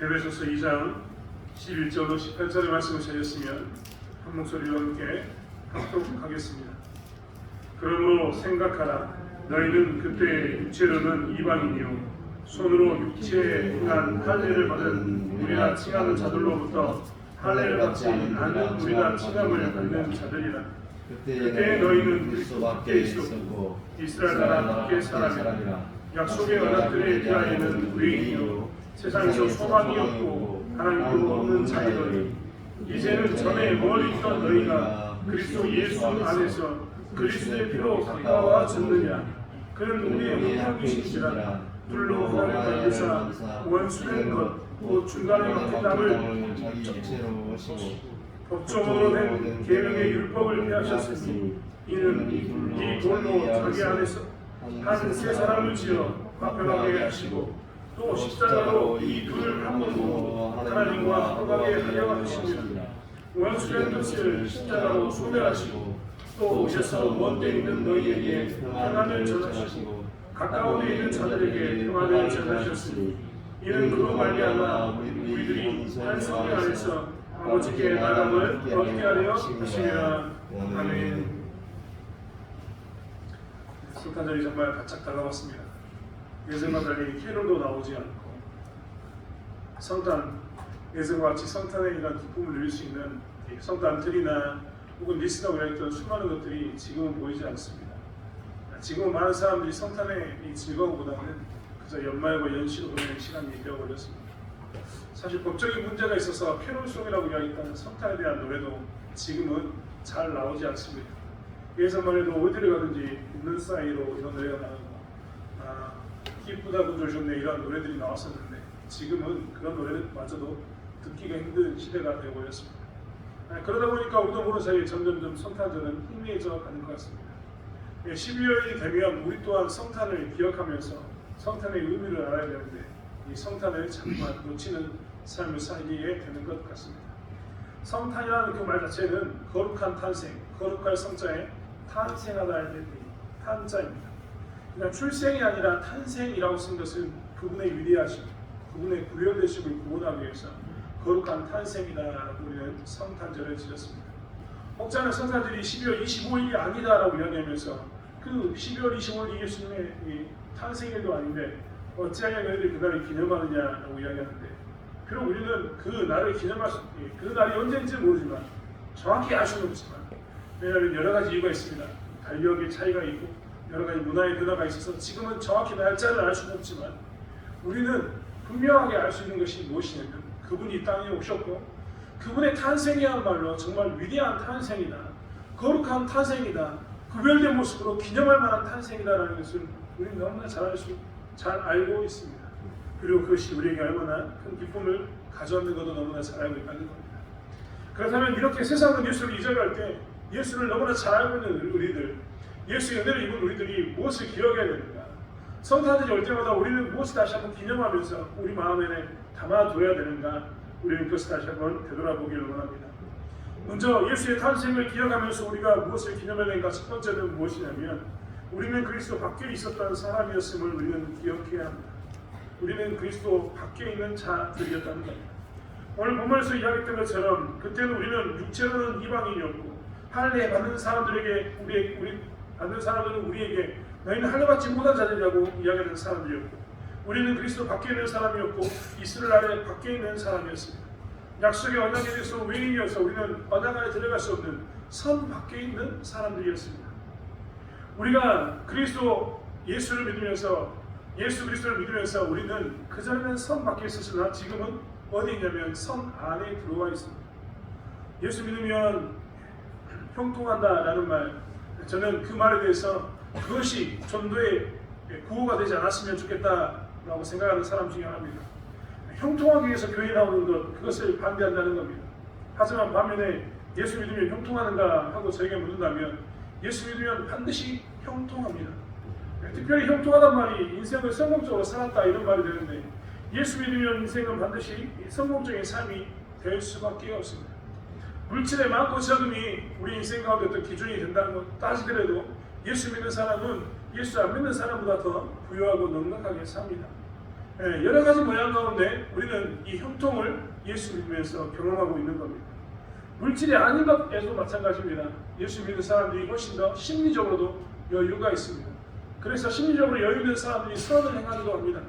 에베소서 2장 11절로 18절의 말씀을 찾았으면 한 목소리로 함께 합독하겠습니다. 그러므로 생각하라. 너희는 그때 육체로는 이방인이요 손으로 육체에 행한 할례를 받은 우리나 칭하는 자들로부터 할례를 받지 않는 우리나 칭함을 받는 자들이라. 그때 너희는 그리스도 밖에 있었고 이스라엘 나라 밖에 사람이라. 약속의 언약들에 대하여는 외인이요 세상에서 소망이 없고 하나님도 없는 자이더니 이제는 전에 멀리 있던 너희가 그리스도 예수 안에서 그리스도의 피로 가까워졌느냐. 그는 우리의 형통이시라. 불로 하나님과 유사 원수된 것 또 중간에 막힌 남을 법정으로 된 계명의 율법을 폐하셨으니 이는 이 돌로 자기 안에서 한 세 사람을 지어 화평하게 하시고 또 십자가로 이 둘을 바꾸고 하나님과 화평하게 하려 하시며 원수된 것을 십자가로 소멸하시고 또 오셔서 먼데 있는 너희에게 평안을 전하시고 가까운 데 있는 자들에게 평안을 전하셨으니 이는 그로 말미암아 우리들이 한 성령 안에서 아버지께 나감을 얻게 하려 하시니라. 아멘. 성탄절이 정말 바짝 다가왔습니다. 예전과 달리 캐롤도 나오지 않고 성탄, 예전과 같이 성탄에 이런 기쁨을 누릴 수 있는 성탄 트리나 혹은 리스라고 했던 수많은 것들이 지금은 보이지 않습니다. 지금은 많은 사람들이 성탄의 이 즐거움보다는 그저 연말과 연시로 보내는 시간이 되어버렸습니다. 사실 법적인 문제가 있어서 캐롤송이라고 이야기했던 성탄에 대한 노래도 지금은 잘 나오지 않습니다. 예전만 해도 어디를 가든지 있는 사이로 이런 노래가 나오고 기쁘다 구절 좋네 이런 노래들이 나왔었는데 지금은 그런 노래마저도 듣기가 힘든 시대가 되어버렸습니다. 그러다 보니까 우리도 모르는 사이에 점점점 성탄절은 희미해져 가는 것 같습니다. 12월이 되면 우리 또한 성탄을 기억하면서 성탄의 의미를 알아야 되는데 이 성탄을 자꾸만 놓치는 삶을 살게 되는 것 같습니다. 성탄이라는 그 말 자체는 거룩한 탄생, 거룩할 성자에 탄생하다의 탄자입니다. 그냥 출생이 아니라 탄생이라고 쓴 것은 그분의 위대하심, 그분의 구별되심을 구원하기 위해서 거룩한 탄생이다라고 우리는 성탄절을 지었습니다. 혹자는 성탄절이 12월 25일이 아니다라고 이야기하면서 그 12월 25일이 예수님의 탄생일도 아닌데 어찌하여 너희들이 그날을 기념하느냐라고 이야기하는데 비록 우리는 그 날을 기념할 수, 그 날이 언제인지 모르지만 정확히 알 수는 없지만 왜냐하면 여러 가지 이유가 있습니다. 달력의 차이가 있고 여러 가지 문화의 변화가 있어서 지금은 정확히 날짜를 알 수는 없지만 우리는 분명하게 알 수 있는 것이 무엇이냐면 그분이 이 땅에 오셨고 그분의 탄생이야말로 정말 위대한 탄생이다. 거룩한 탄생이다. 구별된 모습으로 기념할 만한 탄생이다라는 것을 우리는 너무나 잘 알고 있습니다. 그리고 그것이 우리에게 얼마나 큰 기쁨을 가져왔는 것도 너무나 잘 알고 있다는 겁니다. 그렇다면 이렇게 세상은 예수를 잊어갈 때 예수를 너무나 잘 알고 있는 우리들, 예수의 은혜를 입은 우리들이 무엇을 기억해야 되는가? 성탄절이 올 때마다 우리는 무엇을 다시 한번 기념하면서 우리 마음에 담아둬야 되는가? 우리는 그것을 다시 한번 되돌아보기를 원합니다. 먼저 예수의 탄생을 기억하면서 우리가 무엇을 기념해야 되는가? 첫 번째는 무엇이냐면 우리는 그리스도 밖에 있었던 사람이었음을 우리는 기억해야 합니다. 우리는 그리스도 밖에 있는 자들이었다는 겁니다. 오늘 본문에서 이야기했던 것처럼 그때는 우리는 육체로는 이방인이었고 할례 받는 사람들에게 우리 받는 사람들은 우리에게 너희는 할례 받지 못한 자들이라고 이야기하는 사람들이었고 우리는 그리스도 밖에 있는 사람이었고 이스라엘 아래 밖에 있는 사람이었습니다. 약속의 언약에 대해서 외인이어서 우리는 언약 안에 들어갈 수 없는 선 밖에 있는 사람들이었습니다. 우리가 그리스도 예수를 믿으면서 예수 그리스도를 믿으면서 우리는 그전에는 선 밖에 있었으나 지금은 어디 있냐면 선 안에 들어와 있습니다. 예수 믿으면 형통한다라는 말, 저는 그 말에 대해서 그것이 전도의 구호가 되지 않았으면 좋겠다라고 생각하는 사람 중에 하나입니다. 형통하기 위해서 교회에 나오는 것, 그것을 반대한다는 겁니다. 하지만 반면에 예수 믿으면 형통하는가 하고 저에게 묻는다면 예수 믿으면 반드시 형통합니다. 특별히 형통하단 말이 인생을 성공적으로 살았다 이런 말이 되는데 예수 믿으면 인생은 반드시 성공적인 삶이 될 수밖에 없습니다. 물질의 많고 적음이 우리 인생 가운데 어떤 기준이 된다는 것 따지더라도 예수 믿는 사람은 예수 안 믿는 사람보다 더 부유하고 넉넉하게 삽니다. 여러 가지 모양 가운데 우리는 이 형통을 예수 믿으면서 경험하고 있는 겁니다. 물질이 아닌 것에도 마찬가지입니다. 예수 믿는 사람들이 훨씬 더 심리적으로도 여유가 있습니다. 그래서 심리적으로 여유 있는 사람들이 선을 행하기도 합니다.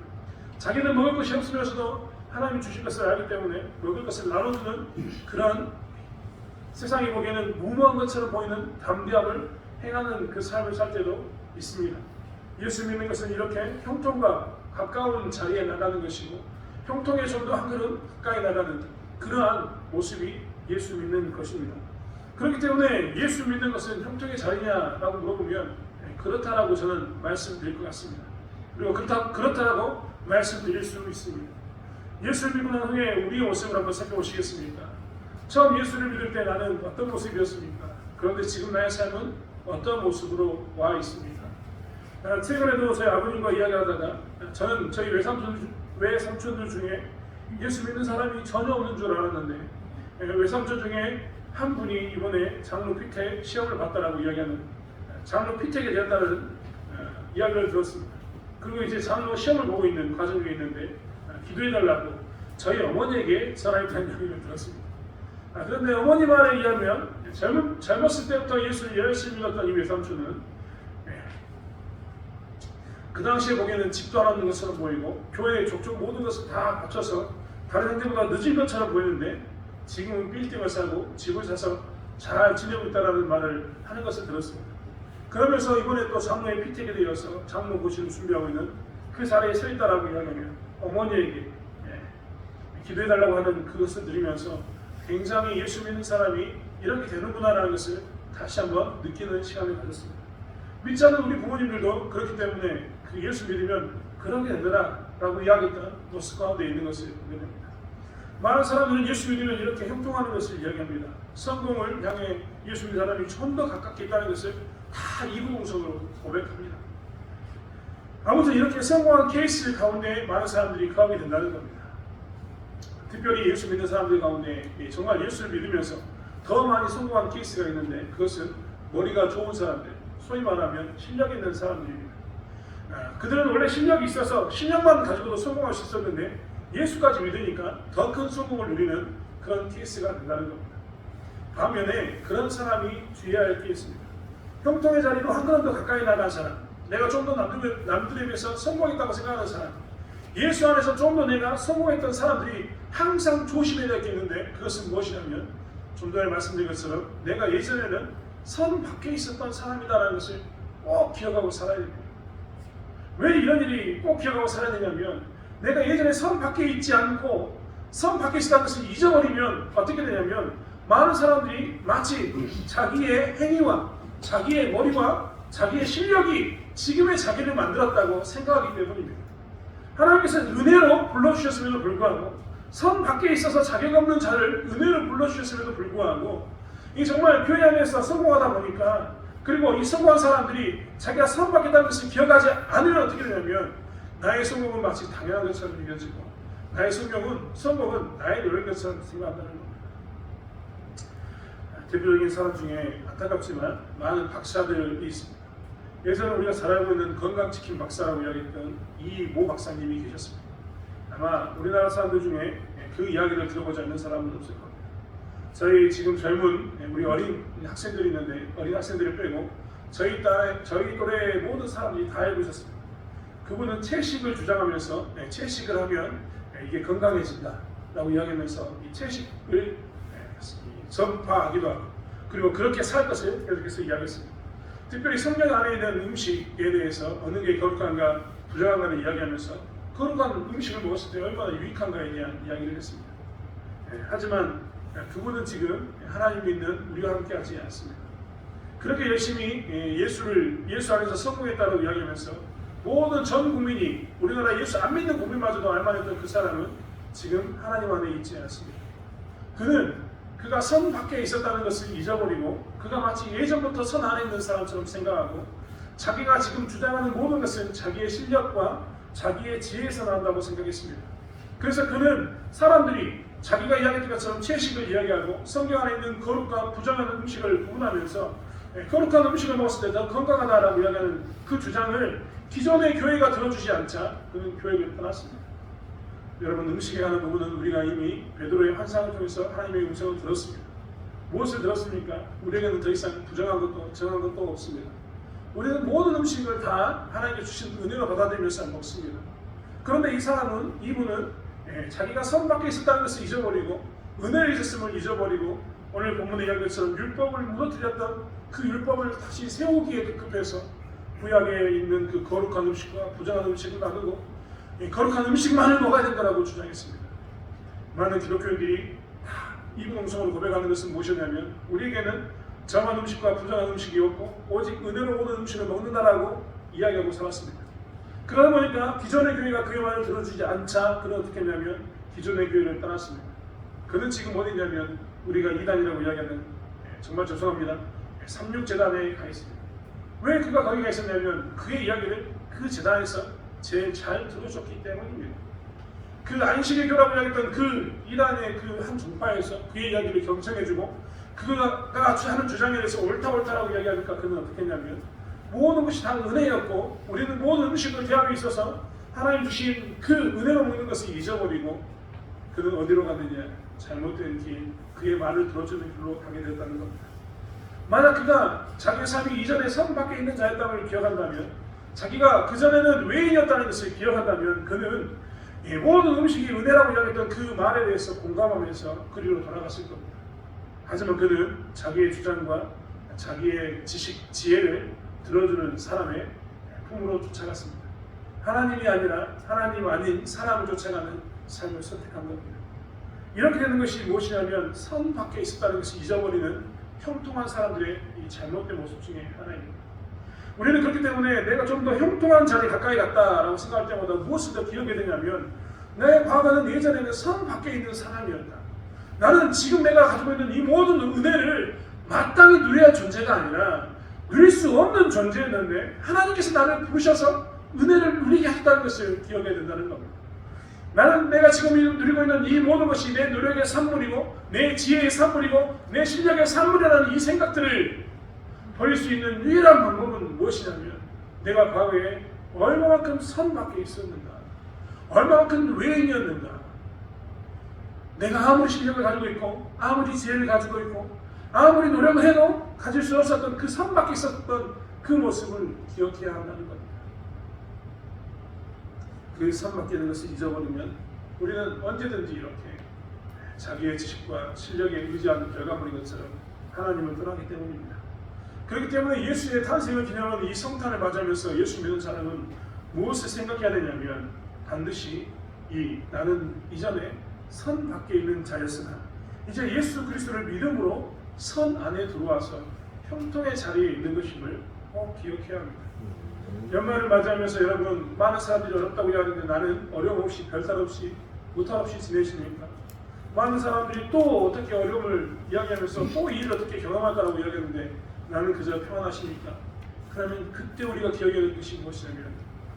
자기는 먹을 것이 없으면서도 하나님이 주신 것을 알기 때문에 먹을 것을 나눠주는 그런 세상이 보기에는 무모한 것처럼 보이는 담대함을 행하는 그 삶을 살 때도 있습니다. 예수 믿는 것은 이렇게 형통과 가까운 자리에 나가는 것이고 형통에 좀 더 한 걸음 가까이 나가는 그러한 모습이 예수 믿는 것입니다. 그렇기 때문에 예수 믿는 것은 형통의 자리냐라고 물어보면 그렇다라고 저는 말씀드릴 것 같습니다. 그리고 그렇다라고 말씀드릴 수 있습니다. 예수를 믿고 난 후에 우리의 모습을 한번 살펴보시겠습니까? 처음 예수를 믿을 때 나는 어떤 모습이었습니까? 그런데 지금 나의 삶은 어떤 모습으로 와 있습니까? 최근에도 저희 아버님과 이야기하다가 저는 저희 외삼촌들 중에 예수 믿는 사람이 전혀 없는 줄 알았는데 외삼촌 중에 한 분이 이번에 장로 피택 시험을 봤다라고 이야기하는 장로 피택이 되었다는 이야기를 들었습니다. 그리고 이제 장로 시험을 보고 있는 과정 중에 있는데 기도해달라고 저희 어머니에게 전화했다는 이야기를 들었습니다. 그런데 어머니 말에 의하면 젊었을 때부터 예수를 열심히 믿었던 이 외삼촌은 그 당시에 보기에는 집도 안 없는 것처럼 보이고 교회의 족족 모든 것을 다 갖춰서 다른 형제보다 늦은 것처럼 보이는데 지금은 빌딩을 사고 집을 사서 잘 지내고 있다는 말을 하는 것을 들었습니다. 그러면서 이번에 또 장로의 피택이 되어서 장로 고시를 준비하고 있는 그 자리에 서 있다라고 이야기하면 어머니에게 기도해달라고 하는 그것을 들으면서 굉장히 예수 믿는 사람이 이렇게 되는구나라는 것을 다시 한번 느끼는 시간을 가졌습니다. 믿지 않는 우리 부모님들도 그렇기 때문에 그 예수 믿으면 그렇게 되더라 라고 이야기했던 모습 가운데 있는 것을 보게 됩니다. 많은 사람들은 예수 믿으면 이렇게 형통하는 것을 이야기합니다. 성공을 향해 예수 믿는 사람이 좀 더 가깝게 있다는 것을 다 이구동성으로 고백합니다. 아무튼 이렇게 성공한 케이스 가운데 많은 사람들이 거하게 된다는 겁니다. 특별히 예수 믿는 사람들 가운데 정말 예수를 믿으면서 더 많이 성공한 케이스가 있는데 그것은 머리가 좋은 사람들, 소위 말하면 실력 있는 사람들입니다. 그들은 원래 실력이 있어서 실력만 가지고도 성공할 수 있었는데 예수까지 믿으니까 더 큰 성공을 누리는 그런 케이스가 된다는 겁니다. 반면에 그런 사람이 주의해야 할 게 있습니다. 형통의 자리로 한 걸음 더 가까이 나간 사람, 내가 좀 더 남들에 비해서 성공했다고 생각하는 사람, 예수 안에서 좀 더 내가 성공했던 사람들이 항상 조심해야 될 게 있는데 그것은 무엇이냐면 좀 전에 말씀드린 것처럼 내가 예전에는 선 밖에 있었던 사람이다라는 것을 꼭 기억하고 살아야 됩니다. 왜 이런 일이 꼭 기억하고 살아야 되냐면 내가 예전에 선 밖에 있지 않고 선 밖에 있었다는 것을 잊어버리면 어떻게 되냐면 많은 사람들이 마치 자기의 행위와 자기의 머리와 자기의 실력이 지금의 자기를 만들었다고 생각하기 때문입니다. 하나님께서는 은혜로 불러주셨음에도 불구하고 선 밖에 있어서 자격 없는 자를 은혜로 불러주셨음에도 불구하고 이 정말 교회 안에서 성공하다 보니까 그리고 이 성공한 사람들이 자기가 선 밖에 있다는 것을 기억하지 않으면 어떻게 되냐면 나의 성공은 마치 당연한 것처럼 느껴지고 나의 성공은 나의 노력인 것처럼 생각한다는 겁니다. 대표적인 사람 중에 안타깝지만 많은 박사들이 있습니다. 예전에 우리가 잘 알고 있는 건강치킨 박사라고 이야기했던 이모 박사님이 계셨습니다. 아마 우리나라 사람들 중에 그 이야기를 들어보지 않는 사람은 없을 겁니다. 저희 지금 젊은 우리 어린 학생들이 있는데 어린 학생들을 빼고 저희 또래의 모든 사람들이 다 알고 있었습니다. 그분은 채식을 주장하면서 채식을 하면 이게 건강해진다라고 이야기하면서 이 채식을 전파하기도 하고 그리고 그렇게 살 것을 계속해서 이야기했습니다. 특별히 성경 안에 있는 음식에 대해서 어느 게 거룩한가 부정한가를 이야기하면서 거룩한 음식을 먹었을 때 얼마나 유익한가에 대한 이야기를 했습니다. 하지만 그분은 지금 하나님 믿는 우리와 함께 하지 않습니다. 그렇게 열심히 예수 안에서 성공했다고 이야기하면서 모든 전 국민이 우리나라 예수 안 믿는 국민마저도 알만했던 그 사람은 지금 하나님 안에 있지 않습니다. 그가 선 밖에 있었다는 것을 잊어버리고 그가 마치 예전부터 선 안에 있는 사람처럼 생각하고 자기가 지금 주장하는 모든 것은 자기의 실력과 자기의 지혜에서 나온다고 생각했습니다. 그래서 그는 사람들이 자기가 이야기했던 것처럼 채식을 이야기하고 성경 안에 있는 거룩과 부정한 음식을 구분하면서 거룩한 음식을 먹었을 때 더 건강하다라고 이야기하는 그 주장을 기존의 교회가 들어주지 않자 그는 교회를 떠났습니다. 여러분 음식에 관한 부분은 우리가 이미 베드로의 환상을 통해서 하나님의 음성을 들었습니다. 무엇을 들었습니까? 우리에게는 더 이상 부정한 것도 정한 것도 없습니다. 우리는 모든 음식을 다 하나님께 주신 은혜로 받아들이면서 먹습니다. 그런데 이분은 자기가 선 밖에 있었다는 것을 잊어버리고 은혜를 잊었음을 잊어버리고 오늘 본문에 이야기한 것처럼 율법을 무너뜨렸던 그 율법을 다시 세우기에 급급해서 구약에 있는 그 거룩한 음식과 부정한 음식을 나누고 거룩한 음식만을 먹어야 된다고 주장했습니다. 많은 기독교인들이 다 이분홍성으로 고백하는 것은 무엇이냐면 우리에게는 정한 음식과 부정한 음식이 없고 오직 은혜로 오는 음식을 먹는다라고 이야기하고 살았습니다. 그러다 보니까 기존의 교회가 그의 말을 들어주지 않자 그는 어떻게 했냐면 기존의 교회를 떠났습니다. 그는 지금 어디냐면 우리가 이단이라고 이야기하는 정말 죄송합니다. 삼육재단에 가 있습니다. 왜 그가 거기 가 있었냐면 그의 이야기를 그 재단에서 제일 잘 들어줬기 때문입니다. 그 안식일교라고 이야기했던 그 이단의 그 한 종파에서 그의 이야기를 경청해주고 그가 하는 주장에 대해서 옳다라고 이야기하니까 그는 어떻게 했냐면 모든 것이 다 은혜였고 우리는 모든 음식을 대하에 있어서 하나님 주신 그 은혜로 먹는 것을 잊어버리고 그는 어디로 가느냐 잘못된 길 그의 말을 들어주는 길로 가게 됐다는 겁니다. 만약 그가 자기의 삶이 이전에 성 밖에 있는 자였다는 걸 기억한다면 자기가 그전에는 외인이었다는 것을 기억한다면 그는 모든 음식이 은혜라고 이야기했던 그 말에 대해서 공감하면서 그리로 돌아갔을 겁니다. 하지만 그는 자기의 주장과 자기의 지식, 지혜를 들어주는 사람의 품으로 쫓아갔습니다. 하나님이 아니라 하나님 아닌 사람을 쫓아가는 삶을 선택한 겁니다. 이렇게 되는 것이 무엇이냐면 선 밖에 있었다는 것을 잊어버리는 형통한 사람들의 이 잘못된 모습 중에 하나입니다. 우리는 그렇기 때문에 내가 좀 더 형통한 자리에 가까이 갔다라고 생각할 때마다 무엇을 더 기억하게 되냐면 내 과거는 예전에는 선 밖에 있는 사람이었다. 나는 지금 내가 가지고 있는 이 모든 은혜를 마땅히 누려야 할 존재가 아니라 누릴 수 없는 존재였는데 하나님께서 나를 부르셔서 은혜를 누리게 하셨다는 것을 기억해야 된다는 겁니다. 나는 내가 지금 누리고 있는 이 모든 것이 내 노력의 산물이고 내 지혜의 산물이고 내 실력의 산물이라는 이 생각들을 버릴 수 있는 유일한 방법은 무엇이냐면 내가 과거에 얼마만큼 선 밖에 있었는가 얼마만큼 외인이었는가 내가 아무리 실력을 가지고 있고 아무리 지혜를 가지고 있고 아무리 노력을 해도 가질 수 없었던 그 선 밖에 있었던 그 모습을 기억해야 한다는 겁니다. 그 선 밖에 있는 것을 잊어버리면 우리는 언제든지 이렇게 자기의 지식과 실력에 의지하는 결과물인 것처럼 하나님을 떠나기 때문입니다. 그렇기 때문에 예수의 탄생을 기념하는 이 성탄을 맞이하면서 예수 믿는 사람은 무엇을 생각해야 되냐면 반드시 나는 이전에 선 밖에 있는 자였으나 이제 예수 그리스도를 믿음으로 선 안에 들어와서 형통의 자리에 있는 것임을 꼭 기억해야 합니다. 연말을 맞이하면서 여러분 많은 사람들이 어렵다고 이야기하는데 나는 어려움 없이 별탈 없이 무탈 없이 지내십니까? 많은 사람들이 또 어떻게 어려움을 이야기하면서 또 이 일을 어떻게 경험할까라고 이야기하는데 나는 그저 평안하십니까? 그러면 그때 우리가 기억해야 될 것이 무엇이냐면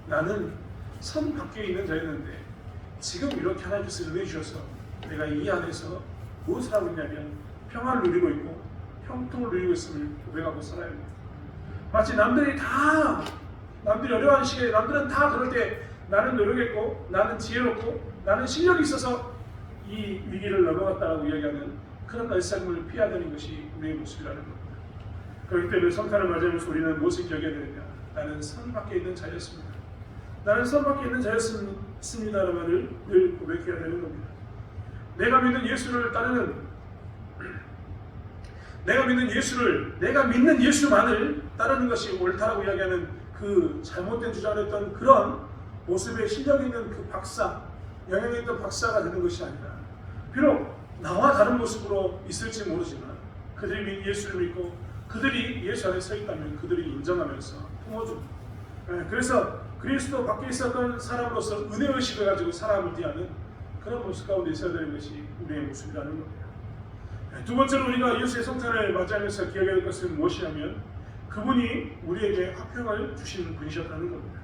나는 선 밖에 있는 자였는데 지금 이렇게 하나님께서 은혜 주셔서 내가 이 안에서 무엇을 하고 있냐면 평안을 누리고 있고 형통을 누리고 있음을 고백하고 살아야 합니다. 마치 남들이 어려워하는 시기에 남들은 다 그럴 때 나는 노력했고 나는 지혜롭고 나는 실력이 있어서 이 위기를 넘어갔다라고 이야기하는 그런 날싸움을 피해야 되는 것이 우리의 모습이라는 겁니다. 그렇기 때문에 성탄을 맞이하면서 우리는 무엇을 기억해야 되느냐? 나는 선 밖에 있는 자였습니다. 나는 선 밖에 있는 자였습니다라는 말을 늘 고백해야 되는 겁니다. 내가 믿는 예수만을 따르는 것이 옳다라고 이야기하는 그 잘못된 주장을 했던 그런 모습에 실력 있는 그 박사, 영향 있던 박사가 되는 것이 아니라 비록 나와 다른 모습으로 있을지 모르지만 그들이 예수를 믿고 그들이 예수 안에 서 있다면 그들이 인정하면서 품어줍니다. 그래서 그리스도 밖에 있었던 사람으로서 은혜의식을 가지고 사람을 대하는 그런 모습 가운데 있어야 되는 것이 우리의 모습이라는 겁니다. 두 번째로 우리가 예수의 성탄을 맞이하면서 기억해야 될 것은 무엇이냐면 그분이 우리에게 화평을 주시는 분이셨다는 겁니다.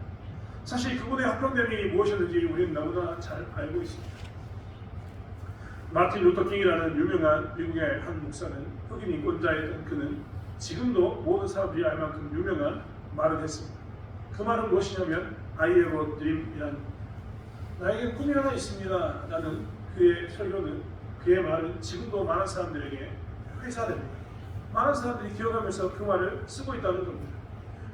사실 그분의 화평됨이 무엇이었는지 우리는 너무나 잘 알고 있습니다. 마틴 루터 킹이라는 유명한 미국의 한 목사는 흑인 인권자였던 그는 지금도 모든 사람들이 알 만큼 유명한 말을 했습니다. 그 말은 무엇이냐면 I have a dream 이란 나에게 꿈이 하나 있습니다 라는 그의 설교는, 그의 말은 지금도 많은 사람들에게 회사됩니다. 많은 사람들이 기억하면서 그 말을 쓰고 있다는 겁니다.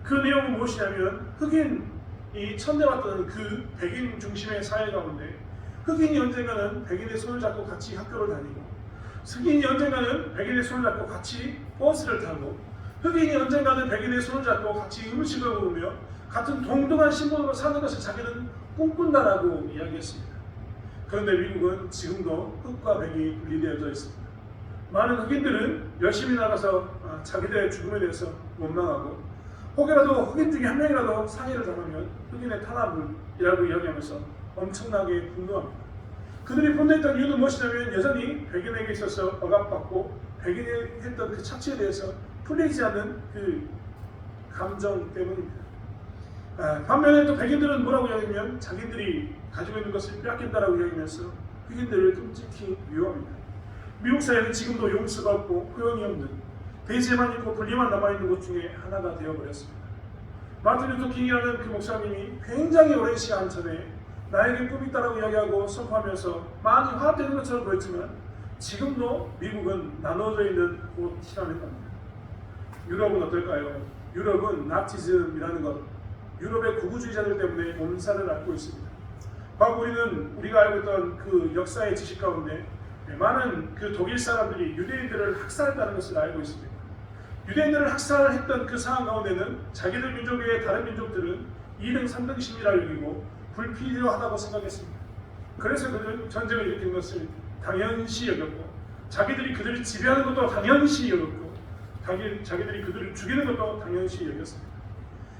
그 내용은 무엇이냐면, 흑인이 천대받던 그 백인 중심의 사회 가운데 흑인이 언젠가는 백인의 손을 잡고 같이 학교를 다니고, 흑인이 언젠가는 백인의 손을 잡고 같이 버스를 타고, 흑인이 언젠가는 백인의 손을 잡고 같이 음식을 먹으며 같은 동등한 신분으로 사는 것을 자기는 꿈꾼다라고 이야기했습니다. 그런데 미국은 지금도 흑과 백이 분리되어져 있습니다. 많은 흑인들은 열심히 나가서 자기들의 죽음에 대해서 원망하고, 혹여라도 흑인 중에 한 명이라도 상해를 당하면 흑인의 탄압이라고 이야기하면서 엄청나게 분노합니다. 그들이 분노했던 이유는 무엇이냐면, 여전히 백인에게 있어서 억압받고 백인이 했던 그 착취에 대해서 풀리지 않는 그 감정 때문입니다. 반면에 또 백인들은 뭐라고 이야기하면, 자기들이 가지고 있는 것을 빼앗긴다라고 이야기하면서 흑인들을 끔찍히 미워합니다. 미국 사회는 지금도 용서가 없고 호용이 없는, 대지에만 있고 분리만 남아있는 곳 중에 하나가 되어버렸습니다. 마틴 루터 킹이라는 그 목사님이 굉장히 오랜 시간 전에 나에게 꿈이 있다라고 이야기하고 선포하면서 많이 화합되는 것처럼 보였지만, 지금도 미국은 나눠져 있는 곳이라는 겁니다. 유럽은 어떨까요? 유럽은 나치즘이라는 것, 유럽의 극우주의자들 때문에 몸살을 앓고 있습니다. 과거 우리가 알고 있던 그 역사의 지식 가운데 많은 그 독일 사람들이 유대인들을 학살했다는 것을 알고 있습니다. 유대인들을 학살했던 그 상황 가운데는 자기들 민족 외의 다른 민족들은 2등, 3등 심리를 여기고 불필요하다고 생각했습니다. 그래서 그들은 전쟁을 일으킨 것을 당연시 여겼고, 자기들이 그들을 지배하는 것도 당연시 여겼고, 자기들이 그들을 죽이는 것도 당연시 여겼습니다.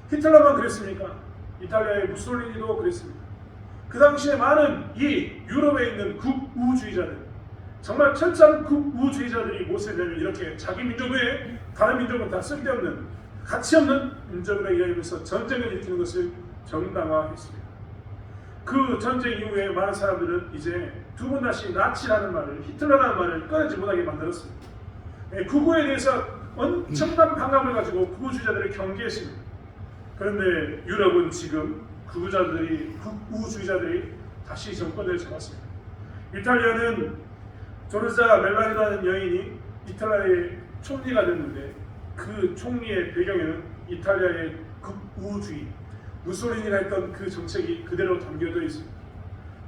히틀러만 그랬습니까? 이탈리아의 무솔리니도 그랬습니다. 그 당시에 많은 이 유럽에 있는 극우주의자들, 정말 철저한 극우주의자들이 무엇이냐면, 이렇게 자기 민족 외에 다른 민족은 다 쓸데없는, 가치없는 민족이라 이야기하면서 전쟁을 일으키는 것을 정당화했습니다. 그 전쟁 이후에 많은 사람들은 이제 두 번 다시 나치라는 말을, 히틀러라는 말을 꺼내지 못하게 만들었습니다. 극우에 대해서 엄청난 반감을 가지고 극우주의자들을 경계했습니다. 그런데 유럽은 지금 극우주의자들이 다시 정권을 잡았습니다. 이탈리아는 조르자 멜라니라는 여인이 이탈리아의 총리가 됐는데, 그 총리의 배경에는 이탈리아의 극우주의, 무솔리니가 했던 그 정책이 그대로 담겨져 있습니다.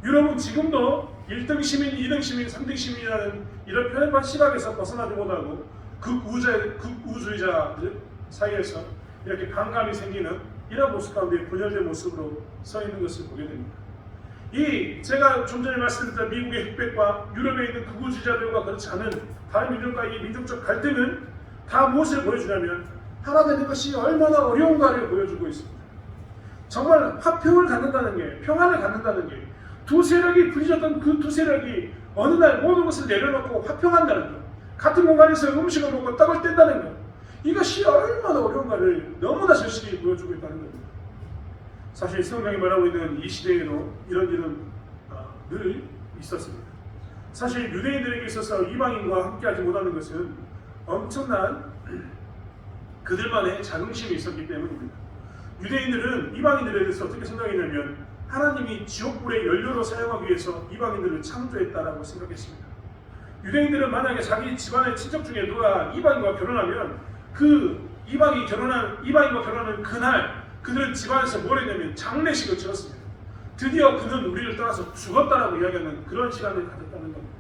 유럽은 지금도 1등 시민, 2등 시민, 3등 시민이라는 이런 편협한 시각에서 벗어나지 못하고 극우주의자들 사이에서 이렇게 반감이 생기는 이런 모습 가운데 분열된 모습으로 서 있는 것을 보게 됩니다. 제가 좀 전에 말씀드렸던 미국의 흑백과 유럽에 있는 극우주의자들과 그렇지 않은 다른 민족과의 민족적 갈등은 다 무엇을 보여주냐면, 하나 되는 것이 얼마나 어려운가를 보여주고 있습니다. 정말 화평을 갖는다는 게, 평안을 갖는다는 게, 두 세력이 부딪혔던 그 두 세력이 어느 날 모든 것을 내려놓고 화평한다는 것, 같은 공간에서 음식을 먹고 떡을 뗀다는 것, 이것이 얼마나 어려운가를 너무나 절실히 보여주고 있다는 겁니다. 사실 성경이 말하고 있는 이 시대에도 이런 일은 늘 있었습니다. 사실 유대인들에게 있어서 이방인과 함께하지 못하는 것은 엄청난 그들만의 자긍심이 있었기 때문입니다. 유대인들은 이방인들에 대해서 어떻게 생각했냐면, 하나님이 지옥불의 연료로 사용하기 위해서 이방인들을 창조했다라고 생각했습니다. 유대인들은 만약에 자기 집안의 친척 중에 누가 이방인과 결혼하면, 그 이방인과 결혼하는 그날 그들은 집안에서 뭘 했냐면 장례식을 치렀습니다. 드디어 그는 우리를 떠나서 죽었다라고 이야기하는 그런 시간을 가졌다는 겁니다.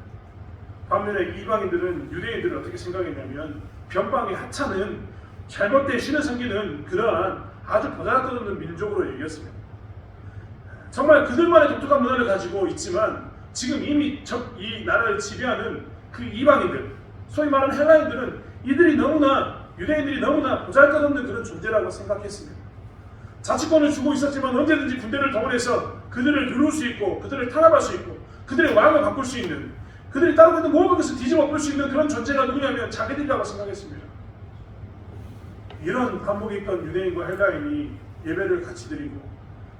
반면에 이방인들은 유대인들을 어떻게 생각했냐면, 변방의 하찮은 잘못된 신을 섬기는 그러한 아주 보잘것없는 민족으로 얘기했습니다. 정말 그들만의 독특한 문화를 가지고 있지만, 지금 이미 이 나라를 지배하는 그 이방인들, 소위 말하는 헬라인들은 유대인들이 너무나 보잘것없는 그런 존재라고 생각했습니다. 자치권을 주고 있었지만 언제든지 군대를 동원해서 그들을 누를 수 있고, 그들을 탄압할 수 있고, 그들의 왕을 바꿀 수 있는, 그들이 따르고 있는 모든 것을 뒤집어 엎을 수 있는 그런 존재가 누구냐면 자기들이라고 생각했습니다. 이런 반복이 있던 유대인과 헬라인이 예배를 같이 드리고,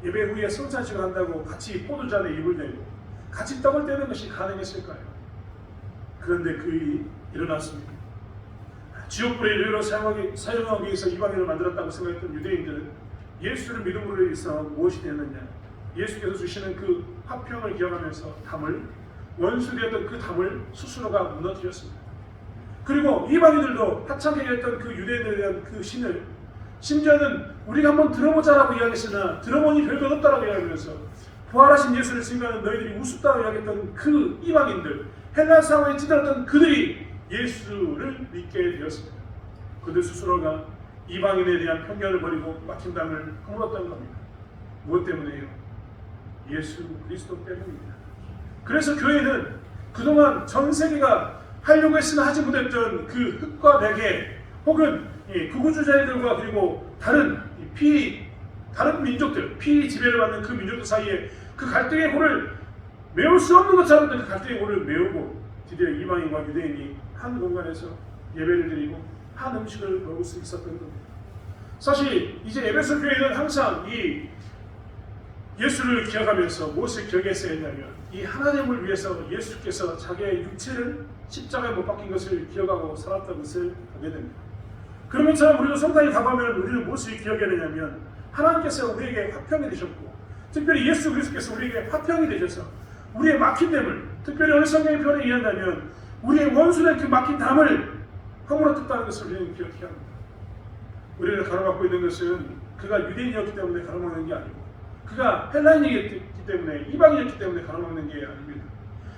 예배 후에 성찬식을 한다고 같이 포도잔에 입을 대고 같이 떡을 떼는 것이 가능했을까요? 그런데 그 일이 일어났습니다. 지옥불의 연료로 사용하기 위해서 이방인을 만들었다고 생각했던 유대인들은 예수를 믿음으로 인해서 무엇이 되었느냐? 예수께서 주시는 그 화평을 기억하면서 원수되었던 그 담을 스스로가 무너뜨렸습니다. 그리고 이방인들도 하찮게 여겼던 그 유대인에 대한 그 신을 심지어는 우리가 한번 들어보자라고 이야기했으나 들어보니 별것 없다라고 이야기하면서 부활하신 예수를 증거하는 너희들이 우습다고 이야기했던 그 이방인들, 헬라 사회에 찌들었던 그들이 예수를 믿게 되었습니다. 그들 스스로가 이방인에 대한 편견을 버리고 막힌 담을 허물었다는 겁니다. 무엇 때문에요? 예수 그리스도 때문입니다. 그래서 교회는 그동안 전 세계가 하려고 했으나 하지 못했던 그 흑과 백의 혹은 극우주의자들과 그리고 다른 민족들, 지배를 받는 그 민족들 사이에 그 갈등의 골을 메울 수 없는 것처럼 그 갈등의 골을 메우고 드디어 이방인과 유대인이 한 공간에서 예배를 드리고 한 음식을 먹을 수 있었던 겁니다. 사실 이제 에베소 교회는 항상 이 예수를 기억하면서 무엇을 기억했어야 했냐면 이 하나님을 위해서 예수께서 자기의 육체를 십자가에 못 박힌 것을 기억하고 살았던 것을 보게 됩니다. 그런 것처럼 우리도 성탄이 다가오면 우리는 무엇을 기억해야 되냐면 하나님께서 우리에게 화평이 되셨고 특별히 예수 그리스도께서 우리에게 화평이 되셔서 우리의 막힌 담을 특별히 오늘 성경의 표현에 의한다면 우리의 원수된 그 막힌 담을 허물었다는 것을 우리는 기억해야 합니다. 우리를 가로막고 있는 것은 그가 유대인이었기 때문에 가로막는 게 아니고 그가 헬라인이었기 때문에 이방인이었기 때문에 가로막는 게 아닙니다.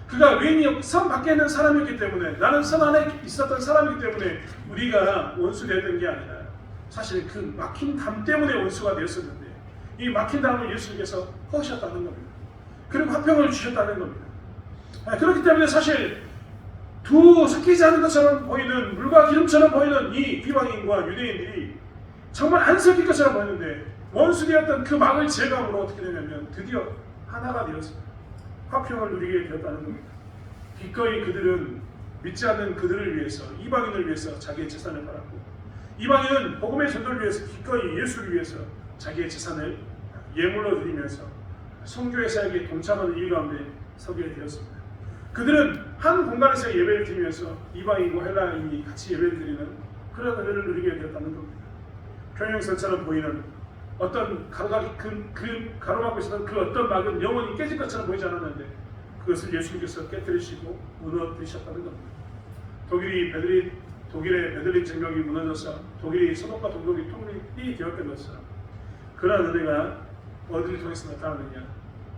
그가 외인이었고 성 밖에 있는 사람이었기 때문에 나는 성 안에 있었던 사람이기 때문에 우리가 원수되었던 게 아니라 사실 그 막힌 담 때문에 원수가 되었었는데 이 막힌 담을 예수님께서 허우셨다는 겁니다. 그리고 화평을 주셨다는 겁니다. 그렇기 때문에 사실 두 섞이지 않은 것처럼 보이는 물과 기름처럼 보이는 이 이방인과 유대인들이 정말 안 섞일 것처럼 보이는데 원수되었던 그 막을 제거함으로 어떻게 되냐면 드디어 하나가 되었습니다. 화평을 누리게 되었다는 겁니다. 기꺼이 그들은 믿지 않는 그들을 위해서 이방인을 위해서 자기의 재산을 팔았고 이방인은 복음의 전도를 위해서 기꺼이 예수를 위해서 자기의 재산을 예물로 드리면서 선교의 사역에 동참하는 일 가운데 서게 되었습니다. 그들은 한 공간에서 예배를 드리면서 이방인과 헬라인이 같이 예배를 드리는 그런 은혜를 누리게 되었다는 겁니다. 평행선처럼 보이는 어떤 가로막고 있었던 그 어떤 막은 영원히 깨질 것처럼 보이지 않았는데 그것을 예수님께서 깨뜨리시고 무너뜨리셨다는 겁니다. 독일의 베들린 장벽이 무너져서 독일이 서독과 동독이 통일이 되었던 것처럼 그러한 은혜가 어디를 통해서 나타나느냐?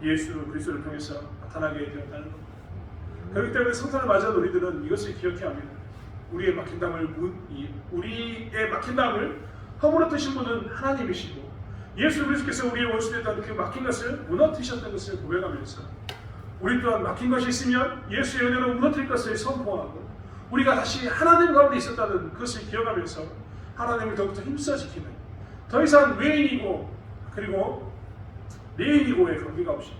예수 그리스도를 통해서 나타나게 되었다는 겁니다. 그렇기 때문에 성탄을 맞이한 우리들은 이것을 기억해야 합니다. 우리의 막힌 담을 허물어뜨신 분은 하나님이시고 예수 그리스도께서 우리의 원수되었던 그 막힌 것을 무너뜨리셨던 것을 고백하면서 우리 또한 막힌 것이 있으면 예수의 은혜로 무너뜨릴 것을 선포하고 우리가 다시 하나님 가운데 있었다는 것을 기억하면서 하나님을 더욱더 힘써 지키는 더 이상 외인이고 그리고 내인이고의 관계가 없이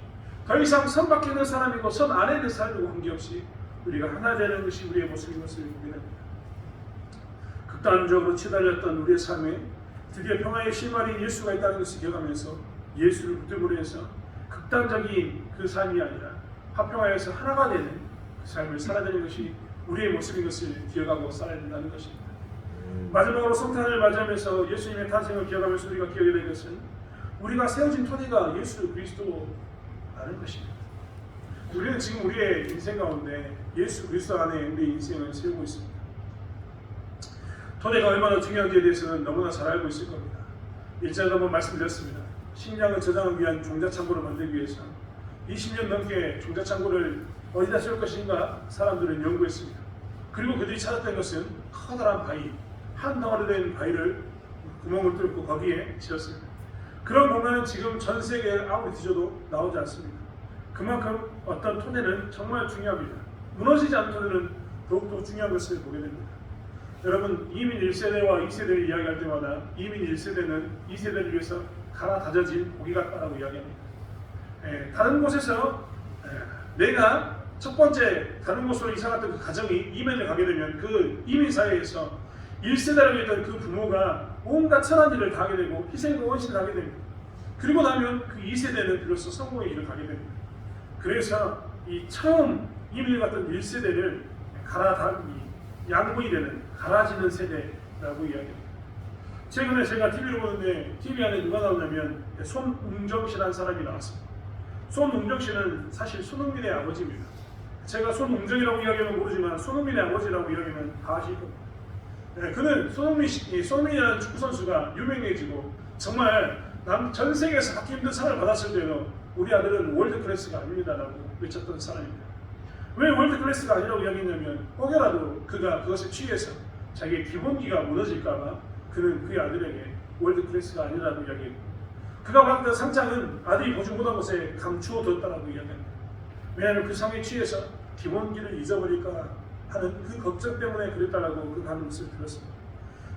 더 이상 선 밖에 있는 사람이고 선 안에 있는 사람이고 관계없이 우리가 하나 되는 것이 우리의 모습인 것을 보게 됩니다. 극단적으로 치달렸던 우리의 삶에 드디어 평화의 실마리인 예수가 있다는 것을 기억하면서 예수를 붙들고 해서 극단적인 그 삶이 아니라 화평하여서 하나가 되는 그 삶을 살아가는 것이 우리의 모습인 것을 기억하고 살아야 된다는 것입니다. 마지막으로 성탄을 맞이하면서 예수님의 탄생을 기억하면서 우리가 기억해야 될 것은 우리가 세워진 토대가 예수 그리스도라는 것입니다. 우리는 지금 우리의 인생 가운데 예수 그리스도 안에 우리의 인생을 세우고 있습니다. 토대가 얼마나 중요한지에 대해서는 너무나 잘 알고 있을 겁니다. 일전에 한번 말씀드렸습니다. 식량을 저장하기 위한 종자창고를 만들기 위해서 20년 넘게 종자창고를 어디다 세울 것인가 사람들은 연구했습니다. 그리고 그들이 찾았던 것은 커다란 바위, 한 덩어리 된 바위를 구멍을 뚫고 거기에 지었습니다. 그런 공간은 지금 전 세계에 아무리 뒤져도 나오지 않습니다. 그만큼 어떤 토대는 정말 중요합니다. 무너지지 않는 토대는 더욱더 중요한 것을 보게 됩니다. 여러분, 이민 1세대와 2세대를 이야기할 때마다 이민 1세대는 2세대를 위해서 갈아 다져진 고기 같다라고 이야기합니다. 다른 곳에서 내가 첫 번째 다른 곳으로 이사 갔던 그 가정이 이민을 가게 되면 그 이민 사회에서 1세대라고 했던 그 부모가 온갖 천한 일을 다 하게 되고 희생과 원신을 하게 됩니다. 그리고 나면 그 2세대는 비로소 성공의 일을 가게 됩니다. 그래서 이 처음 이민을 갔던 1세대를 양분이 되는 갈아지는 세대라고 이야기합니다. 최근에 제가 TV를 보는데 TV 안에 누가 나오냐면 손웅정 씨라는 사람이 나왔습니다. 손웅정 씨는 사실 손흥민의 아버지입니다. 제가 손웅정이라고 이야기하면 모르지만 손흥민의 아버지라고 이야기하면 다 아실 겁니다. 네, 그는 손흥민이라는 축구 선수가 유명해지고 정말 전 세계에서 갖기 힘든 상을 받았을 때도 우리 아들은 월드 클래스가 아닙니다라고 외쳤던 사람입니다. 왜 월드 클래스가 아니라고 이야기했냐면 혹여라도 그가 그것에 취해서 자기의 기본기가 무너질까봐 그는 그의 아들에게 월드 클래스가 아니라고 이야기했고, 그가 받았던 상장은 아들이 보지 못한 곳에 감추어 뒀다라고 이야기합니다. 왜냐하면 그 상에 취해서 기본기를 잊어버릴까 하는 그 걱정 때문에 그랬다라고 그 가능성을 들었습니다.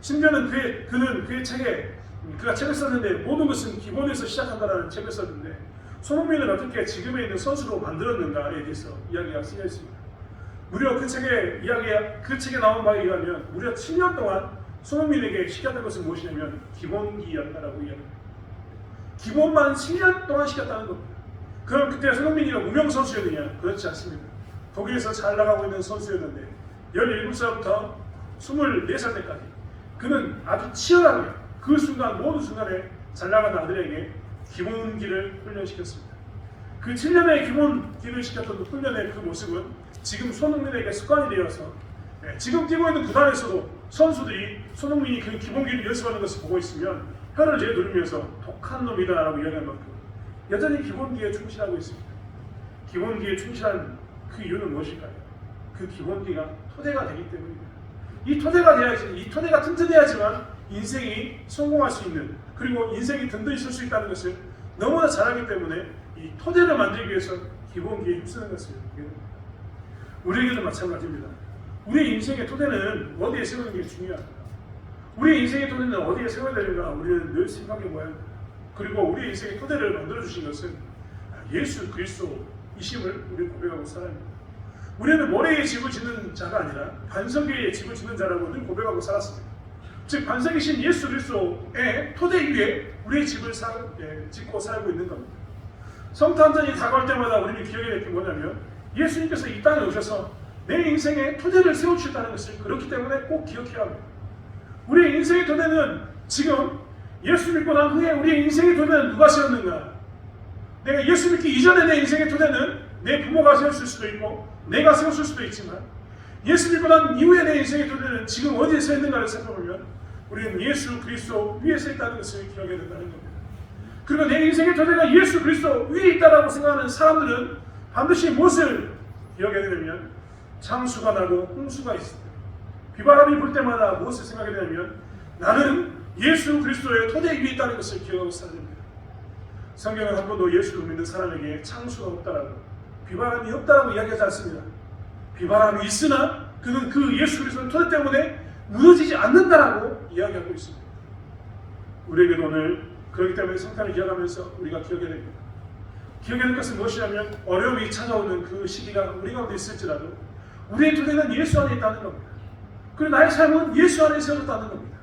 심지어는 그는 그의 책에 그가 책을 썼는데 모든 것은 기본에서 시작한다라는 책을 썼는데 손흥민을 어떻게 지금에 있는 선수로 만들었는가에 대해서 이야기가 쓰여 있습니다. 무려 그 책에 나온 바에 의하면 무려 7년 동안 손흥민에게 시켰던 것은 무엇이냐면 기본기였다라고 이야기합니다. 기본만 7년 동안 시켰다는 겁니다. 그럼 그때 손흥민이가 무명 선수였느냐? 그렇지 않습니다. 독일에서 잘 나가고 있는 선수였는데 17살부터 24살 때까지 그는 아주 치열하게 그 순간 모든 순간에 잘 나가는 아들에게 기본기를 훈련시켰습니다. 그 7년의 기본기를 시켰던 그 훈련의 그 모습은 지금 손흥민에게 습관이 되어서 지금 뛰고 있는 구단에서도 선수들이 손흥민이 그 기본기를 연습하는 것을 보고 있으면 혀를 내두르면서 독한 놈이다라고 이야기할 만큼 여전히 기본기에 충실하고 있습니다. 기본기에 충실한 그 이유는 무엇일까요? 그 기본기가 토대가 되기 때문입니다. 이 토대가 돼야지, 이 토대가 튼튼해야지만 인생이 성공할 수 있는, 그리고 인생이 든든히 설 수 있다는 것을 너무나 잘하기 때문에 이 토대를 만들기 위해서 기본기에 힘쓰는 것을 보게 됩니다. 우리에게도 마찬가지입니다. 우리 인생의 토대는 어디에 세우는 게 중요합니다. 우리 인생의 토대는 어디에 세워야 되는가 우리는 늘 생각해 보아야 합니다. 그리고 우리 인생의 토대를 만들어 주신 것은 예수 그리스도이심을 우리 고백하고 살아야 합니다. 우리는 모래에 집을 짓는 자가 아니라 반석에 집을 짓는 자라고 늘 고백하고 살았습니다. 즉 반석이신 예수 그리스도의 토대 위에 우리의 집을 짓고 살고 있는 겁니다. 성탄절이 다가올 때마다 우리는 기억해야 될 게 뭐냐면 예수님께서 이 땅에 오셔서 내 인생의 토대를 세워주셨다는 것을 그렇기 때문에 꼭 기억해야 합니다. 우리의 인생의 토대는 지금 예수 믿고 난 후에 우리의 인생의 토대는 누가 세웠는가? 내가 예수 믿기 이전에 내 인생의 토대는 내 부모가 세웠을 수도 있고 내가 세웠을 수도 있지만 예수 믿고 난 이후에 내 인생의 토대는 지금 어디에 서 있는가를 살펴보면 우리는 예수 그리스도 위에 서 있다는 것을 기억해야 된다는 겁니다. 그리고 내 인생의 토대가 예수 그리스도 위에 있다고 생각하는 사람들은 반드시 무엇을 기억해야 되냐면 창수가 나고 홍수가 있습니다. 비바람이 불 때마다 무엇을 생각해야 되냐면 나는 예수 그리스도의 토대 위에 있다는 것을 기억하고 살아야 됩니다. 성경은 한 번도 예수를 믿는 사람에게 창수가 없다라고 비바람이 없다라고 이야기하지 않습니다. 비바람이 있으나 그는 그 예수 그리스도의 토대 때문에 무너지지 않는다라고 이야기하고 있습니다. 우리에게도 오늘 그렇기 때문에 성탄을 기억하면서 우리가 기억해야 됩니다. 기억해야 될 것은 무엇이냐면 어려움이 찾아오는 그 시기가 우리 가운데 있을지라도 우리의 토대는 예수 안에 있다는 겁니다. 그리고 나의 삶은 예수 안에 세워졌다는 겁니다.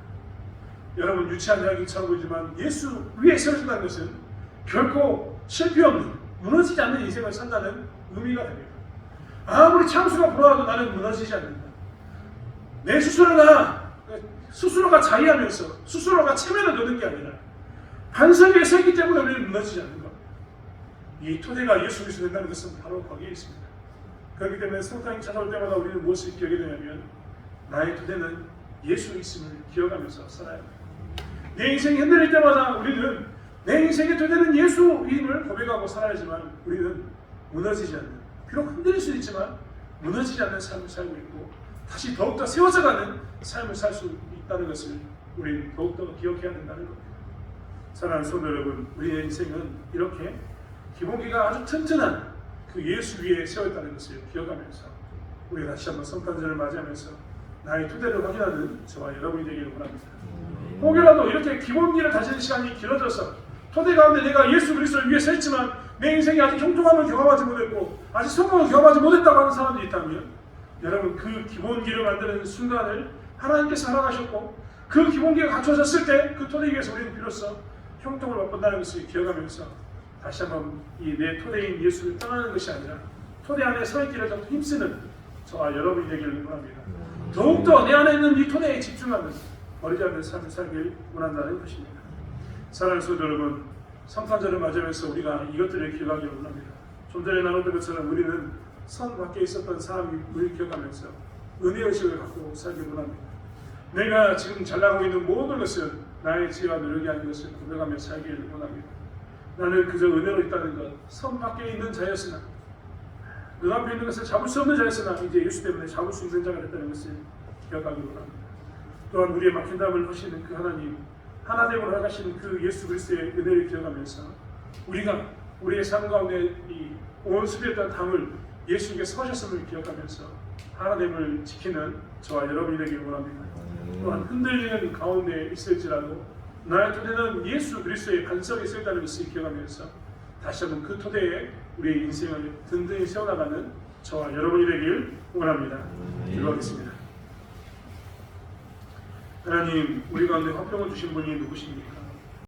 여러분 유치한 이야기처럼 보이지만 예수 위에 세워진다는 것은 결코 실패 없는 무너지지 않는 인생을 산다는 의미가 됩니다. 아무리 창수가 불어와도 나는 무너지지 않는다. 내 스스로가 자의하면서 스스로가 체면을 거는 게 아니라 반석 위에 서있기 때문에 우리는 무너지지 않는 겁니다. 이 토대가 예수 그리스도 된다는 것은 바로 거기에 있습니다. 그렇기 때문에 성탄이 찾아올 때마다 우리는 무엇을 기억해야 되냐면 나의 토대는 예수 있음을 기억하면서 살아야 합니다. 내 인생이 흔들릴 때마다 우리는 내 인생의 토대는 예수임을 고백하고 살아야지만 우리는 무너지지 않는, 비록 흔들릴 수도 있지만 무너지지 않는 삶을 살고 있고 다시 더욱더 세워져가는 삶을 살 수 있다는 것을 우리는 더욱더 기억해야 된다는 겁니다. 사랑하는 성도 여러분, 우리의 인생은 이렇게 기본기가 아주 튼튼한 그 예수 위에 세워있다는 것을 기억하면서 우리가 다시 한번 성탄절을 맞이하면서 나의 토대를 확인하는 저와 여러분이 되기를 원합니다. 혹여라도 이렇게 기본기를 다지는 시간이 길어져서 토대 가운데 내가 예수 그리스도 위에 서 있지만 내 인생이 아직 형통함을 경험하지 못했고 아직 성공을 경험하지 못했다고 하는 사람들이 있다면 여러분 그 기본기를 만드는 순간을 하나님께서 허락하셨고 그 기본기가 갖춰졌을 때 그 토대 위에서 우리는 비로소 형통을 맛본다는 것을 기억하면서 다시 한번 이 내 토대인 예수를 떠나는 것이 아니라 토대 안에 서 있기를 더 힘쓰는 저와 여러분이 되기를 원합니다. 더욱더 내 안에 있는 이 토대에 집중하면서 버리지 않는 삶을 살길 원한다는 것입니다. 사랑하는 성도 여러분, 성탄절을 맞이하면서 우리가 이것들을 기억하기를 원합니다. 좀 전에 나눴던 것처럼 우리는 성 밖에 있었던 사람을 기억하면서 은혜의식을 갖고 살기 원합니다. 내가 지금 잘나가고 있는 모든 것은 나의 지혜와 노력이 아닌 것을 고백하며 살기를 원합니다. 나는 그저 은혜로 있다는 것, 성 밖에 있는 자였으나 그 앞에 있는 것을 잡을 수 없는 자였으나 이제 예수 때문에 잡을 수 있는 자가 됐다는 것을 기억하기를 원합니다. 또한 우리의 막힌 담을 하시는 그 하나님, 하나됨으로 나가시는 그 예수 그리스도의 은혜를 기억하면서 우리가 우리의 삶 가운데 이 온 수비했던 담을 예수께 서셨음을 기억하면서 하나됨을 지키는 저와 여러분이 되기를 원합니다. 또한 흔들리는 가운데 있을지라도 나의 토대는 예수 그리스도의 반석에 서 있다는 것을 기억하면서 다시 한번 그 토대에 우리의 인생을 든든히 세워나가는 저와 여러분이 되길 원합니다. 기도하겠습니다. 하나님, 우리 가운데 화평을 주신 분이 누구십니까?